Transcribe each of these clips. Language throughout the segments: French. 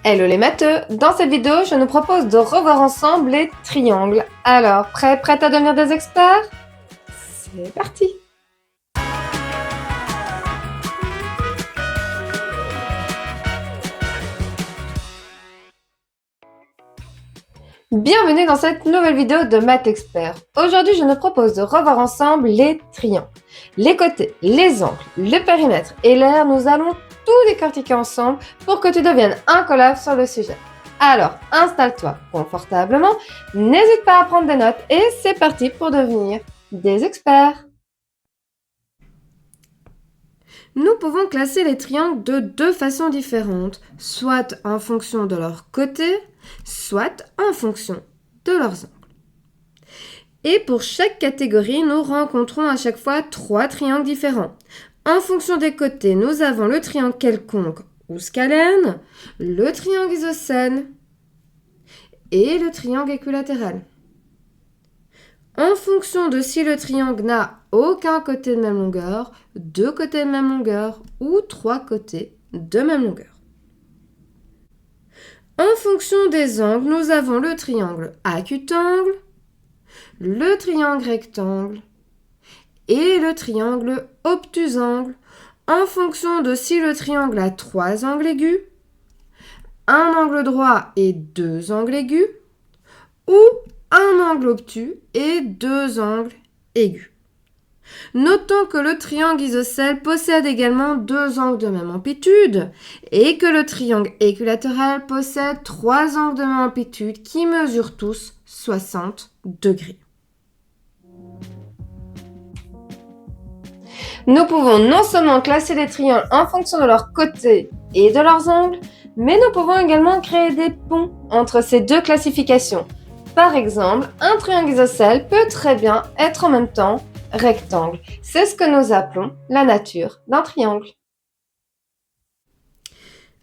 Hello les matheux! Dans cette vidéo, je nous propose de revoir ensemble les triangles. Alors, prête à devenir des experts? C'est parti! Bienvenue dans cette nouvelle vidéo de Math Expert. Aujourd'hui, je nous propose de revoir ensemble les triangles. Les côtés, les angles, le périmètre et l'aire, nous allons tout décortiquer ensemble pour que tu deviennes incollable sur le sujet. Alors, installe-toi confortablement, n'hésite pas à prendre des notes et c'est parti pour devenir des experts. Nous pouvons classer les triangles de deux façons différentes, soit en fonction de leurs côtés, soit en fonction de leurs angles. Et pour chaque catégorie, nous rencontrons à chaque fois trois triangles différents. En fonction des côtés, nous avons le triangle quelconque ou scalène, le triangle isocèle et le triangle équilatéral. En fonction de si le triangle n'a aucun côté de même longueur, deux côtés de même longueur ou trois côtés de même longueur. En fonction des angles, nous avons le triangle acutangle, le triangle rectangle et le triangle obtusangle, en fonction de si le triangle a trois angles aigus, un angle droit et deux angles aigus, ou un angle obtus et deux angles aigus. Notons que le triangle isocèle possède également deux angles de même amplitude et que le triangle équilatéral possède trois angles de même amplitude qui mesurent tous 60 degrés. Nous pouvons non seulement classer les triangles en fonction de leurs côtés et de leurs angles, mais nous pouvons également créer des ponts entre ces deux classifications. Par exemple, un triangle isocèle peut très bien être en même temps rectangle. C'est ce que nous appelons la nature d'un triangle.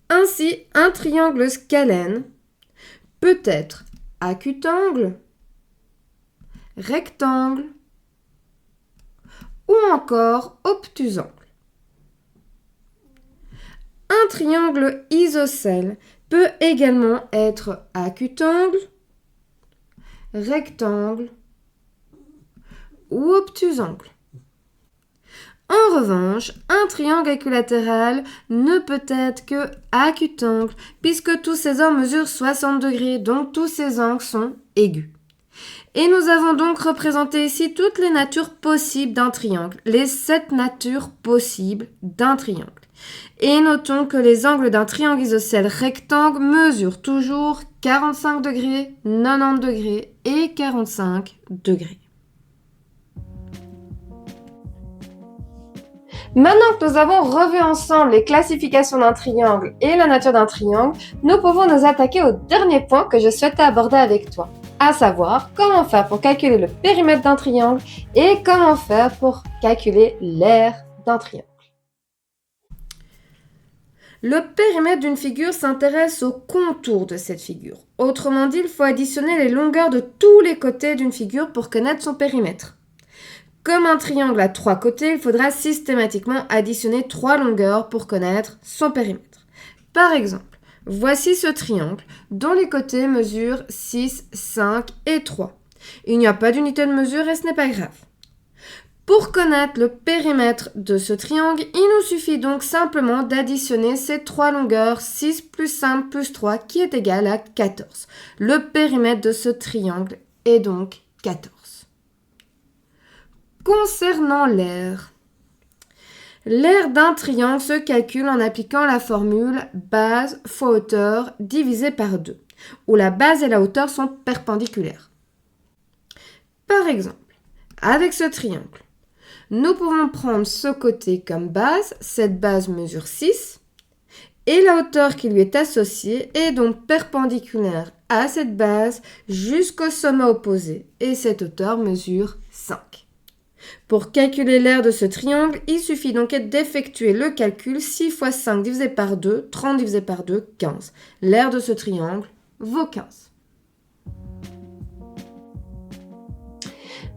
Ainsi, un triangle scalène peut être acutangle, rectangle ou encore obtusangle. Un triangle isocèle peut également être acutangle, rectangle ou obtusangle. En revanche, un triangle équilatéral ne peut être que acutangle puisque tous ses angles mesurent 60 degrés, donc tous ses angles sont aigus. Et nous avons donc représenté ici toutes les natures possibles d'un triangle, les 7 natures possibles d'un triangle. Et notons que les angles d'un triangle isocèle rectangle mesurent toujours 45 degrés, 90 degrés et 45 degrés. Maintenant que nous avons revu ensemble les classifications d'un triangle et la nature d'un triangle, nous pouvons nous attaquer au dernier point que je souhaitais aborder avec toi, à savoir comment faire pour calculer le périmètre d'un triangle et comment faire pour calculer l'aire d'un triangle. Le périmètre d'une figure s'intéresse au contour de cette figure. Autrement dit, il faut additionner les longueurs de tous les côtés d'une figure pour connaître son périmètre. Comme un triangle a trois côtés, il faudra systématiquement additionner trois longueurs pour connaître son périmètre. Par exemple, voici ce triangle dont les côtés mesurent 6, 5 et 3. Il n'y a pas d'unité de mesure et ce n'est pas grave. Pour connaître le périmètre de ce triangle, il nous suffit donc simplement d'additionner ces trois longueurs 6 plus 5 plus 3 qui est égal à 14. Le périmètre de ce triangle est donc 14. Concernant l'aire, l'aire d'un triangle se calcule en appliquant la formule base fois hauteur divisé par 2, où la base et la hauteur sont perpendiculaires. Par exemple, avec ce triangle, nous pouvons prendre ce côté comme base, cette base mesure 6, et la hauteur qui lui est associée est donc perpendiculaire à cette base jusqu'au sommet opposé, et cette hauteur mesure 5. Pour calculer l'aire de ce triangle, il suffit donc d'effectuer le calcul 6 fois 5 divisé par 2, 30 divisé par 2, 15. L'aire de ce triangle vaut 15.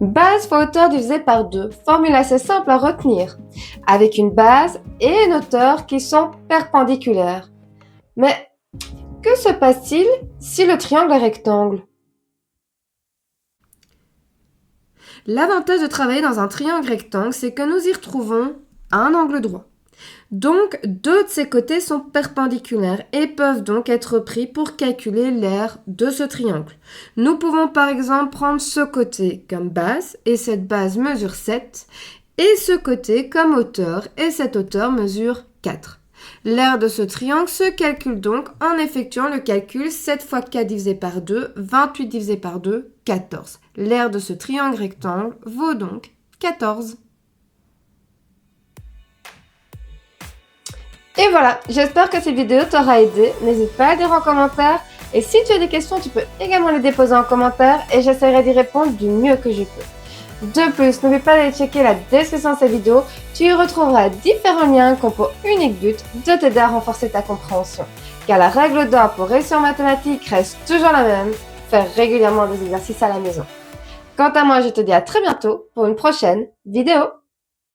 Base fois hauteur divisé par 2, formule assez simple à retenir, avec une base et une hauteur qui sont perpendiculaires. Mais Que Que se passe-t-il si le triangle est rectangle? L'avantage de travailler dans un triangle rectangle, c'est que nous y retrouvons un angle droit. Donc, deux de ses côtés sont perpendiculaires et peuvent donc être pris pour calculer l'aire de ce triangle. Nous pouvons par exemple prendre ce côté comme base et cette base mesure 7 et ce côté comme hauteur et cette hauteur mesure 4. L'aire de ce triangle se calcule donc en effectuant le calcul 7 fois 4 divisé par 2, 28 divisé par 2, 14. L'aire de ce triangle rectangle vaut donc 14. Et voilà, j'espère que cette vidéo t'aura aidé. N'hésite pas à dire en commentaire. Et si tu as des questions, tu peux également les déposer en commentaire et j'essaierai d'y répondre du mieux que je peux. De plus, n'oublie pas d'aller checker la description de cette vidéo. Tu y retrouveras différents liens qui ont pour unique but de t'aider à renforcer ta compréhension. Car la règle d'or pour réussir en mathématiques reste toujours la même, faire régulièrement des exercices à la maison. Quant à moi, je te dis à très bientôt pour une prochaine vidéo.